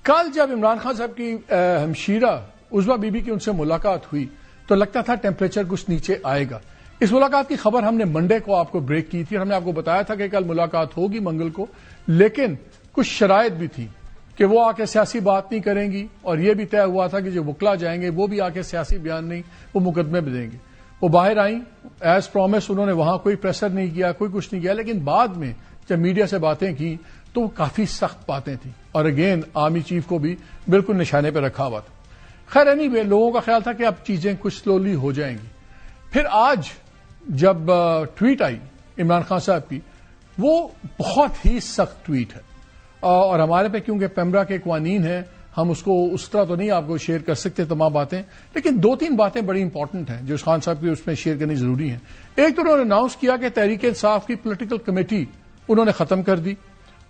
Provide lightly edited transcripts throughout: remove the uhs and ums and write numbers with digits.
کل جب عمران خان صاحب کی ہمشیرہ عزبہ بی بی کی ان سے ملاقات ہوئی تو لگتا تھا ٹیمپریچر کچھ نیچے آئے گا. اس ملاقات کی خبر ہم نے منڈے کو آپ کو بریک کی تھی. ہم نے آپ کو بتایا تھا کہ کل ملاقات ہوگی منگل کو، لیکن کچھ شرائط بھی تھی کہ وہ آ کے سیاسی بات نہیں کریں گی، اور یہ بھی طے ہوا تھا کہ جو وکلا جائیں گے وہ بھی آ کے سیاسی بیان نہیں، وہ مقدمے بھی دیں گے. وہ باہر آئیں ایز پرومس، انہوں نے وہاں کوئی پریشر نہیں کیا، کوئی کچھ نہیں کیا، لیکن بعد میں جب میڈیا سے باتیں کی تو وہ کافی سخت باتیں تھیں، اور اگین آرمی چیف کو بھی بالکل نشانے پہ رکھا ہوا تھا. خیر اینی وے لوگوں کا خیال تھا کہ اب چیزیں کچھ سلولی ہو جائیں گی. پھر آج جب ٹویٹ آئی عمران خان صاحب کی، وہ بہت ہی سخت ٹویٹ ہے، اور ہمارے پہ کیونکہ پیمرا کے قوانین ہیں ہم اس کو اس طرح تو نہیں آپ کو شیئر کر سکتے تمام باتیں، لیکن دو تین باتیں بڑی امپورٹنٹ ہیں جو خان صاحب کی اس میں شیئر کرنی ضروری ہیں. ایک تو انہوں نے اناؤنس کیا کہ تحریک انصاف کی پولیٹیکل کمیٹی انہوں نے ختم کر دی،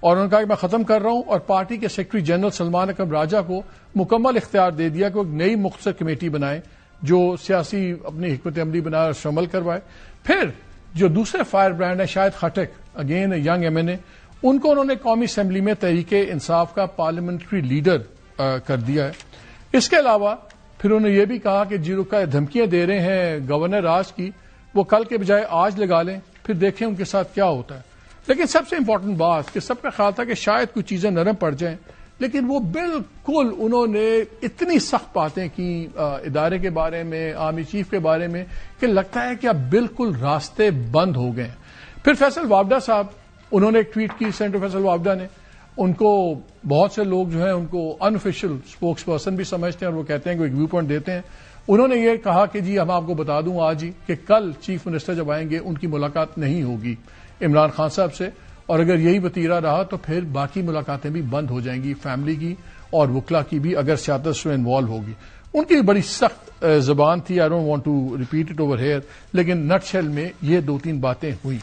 اور انہوں نے کہا کہ میں ختم کر رہا ہوں، اور پارٹی کے سیکرٹری جنرل سلمان اکرم راجہ کو مکمل اختیار دے دیا کہ وہ ایک نئی مختصر کمیٹی بنائے جو سیاسی اپنی حکمت عملی بنائے اور شامل کروائے. پھر جو دوسرے فائر برانڈ ہیں Shahid Khattak, again young M N A, ان کو انہوں نے قومی اسمبلی میں تحریک انصاف کا پارلیمنٹری لیڈر کر دیا ہے. اس کے علاوہ پھر انہوں نے یہ بھی کہا کہ جو کا دھمکیاں دے رہے ہیں گورنر راج کی، وہ کل کے بجائے آج لگا لیں، پھر دیکھیں ان کے ساتھ کیا ہوتا ہے. لیکن سب سے امپورٹنٹ بات کہ سب کا خیال تھا کہ شاید کچھ چیزیں نرم پڑ جائیں، لیکن وہ بالکل انہوں نے اتنی سخت باتیں کی ادارے کے بارے میں، آرمی چیف کے بارے میں، کہ لگتا ہے کہ اب بالکل راستے بند ہو گئے. پھر فیصل وابڈا صاحب، انہوں نے ایک ٹویٹ کی، سینیٹر فیصل وابڈا نے. ان کو بہت سے لوگ جو ہیں ان کو انآفیشیل اسپوکس پرسن بھی سمجھتے ہیں، اور وہ کہتے ہیں کہ ایک ویو پوائنٹ دیتے ہیں. انہوں نے یہ کہا کہ جی ہم آپ کو بتا دوں آج ہی کہ کل چیف منسٹر جب آئیں گے ان کی ملاقات نہیں ہوگی عمران خان صاحب سے، اور اگر یہی وتیرہ رہا تو پھر باقی ملاقاتیں بھی بند ہو جائیں گی، فیملی کی اور وکلا کی بھی، اگر سیادت اس میں انوالو ہوگی. ان کی بڑی سخت زبان تھی، I don't want to repeat it over here, لیکن نٹ شیل میں یہ دو تین باتیں ہوئی.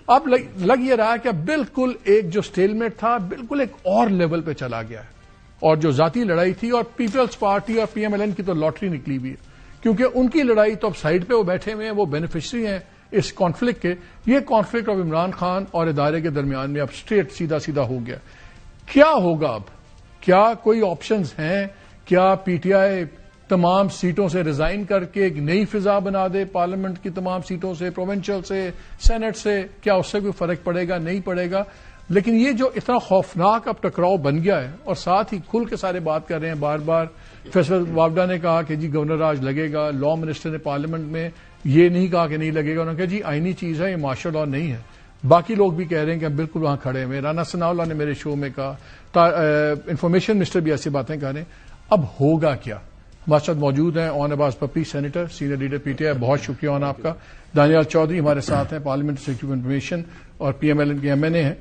اب لگ یہ رہا کہ بالکل ایک جو سٹیلمیٹ تھا بالکل ایک اور لیول پہ چلا گیا ہے، اور جو ذاتی لڑائی تھی، اور پیپلز پارٹی اور پی ایم ایل این کی تو لاٹری نکلی ہوئی ہے، کیونکہ ان کی لڑائی تو اب سائڈ پہ وہ بیٹھے ہوئے ہیں، وہ بینیفیشری ہیں اس کانفلکٹ کے. یہ کانفلکٹ اب عمران خان اور ادارے کے درمیان میں اب اسٹریٹ سیدھا ہو گیا. کیا ہوگا اب؟ کیا کوئی آپشنز ہیں؟ کیا پی ٹی آئی تمام سیٹوں سے ریزائن کر کے ایک نئی فضا بنا دے پارلیمنٹ کی تمام سیٹوں سے، پروونشل سے، سینٹ سے؟ کیا اس سے کوئی فرق پڑے گا؟ نہیں پڑے گا. لیکن یہ جو اتنا خوفناک اب ٹکراؤ بن گیا ہے، اور ساتھ ہی کھل کے سارے بات کر رہے ہیں بار بار. فیصل وابڈا نے کہا کہ جی گورنر راج لگے گا، لا منسٹر نے پارلیمنٹ میں یہ نہیں کہا کہ نہیں لگے گا، انہوں نے کہا جی آئینی چیز ہے، یہ مارشل لا نہیں ہے. باقی لوگ بھی کہہ رہے ہیں کہ ہم بالکل وہاں کھڑے ہوئے. رانا ثناء اللہ نے میرے شو میں کہا، انفارمیشن منسٹر بھی ایسی باتیں کر رہے ہیں. اب ہوگا کیا؟ ہمارے ساتھ موجود ہیں Aun Abbas Buppi, senator, senior leader P T I. بہت شکریہ اون آپ کا. دانیال چودھری ہمارے ساتھ ہیں، پارلیمنٹ سیکریٹری انفارمیشن اور پی ایم ایل این کے ایم این اے ہیں.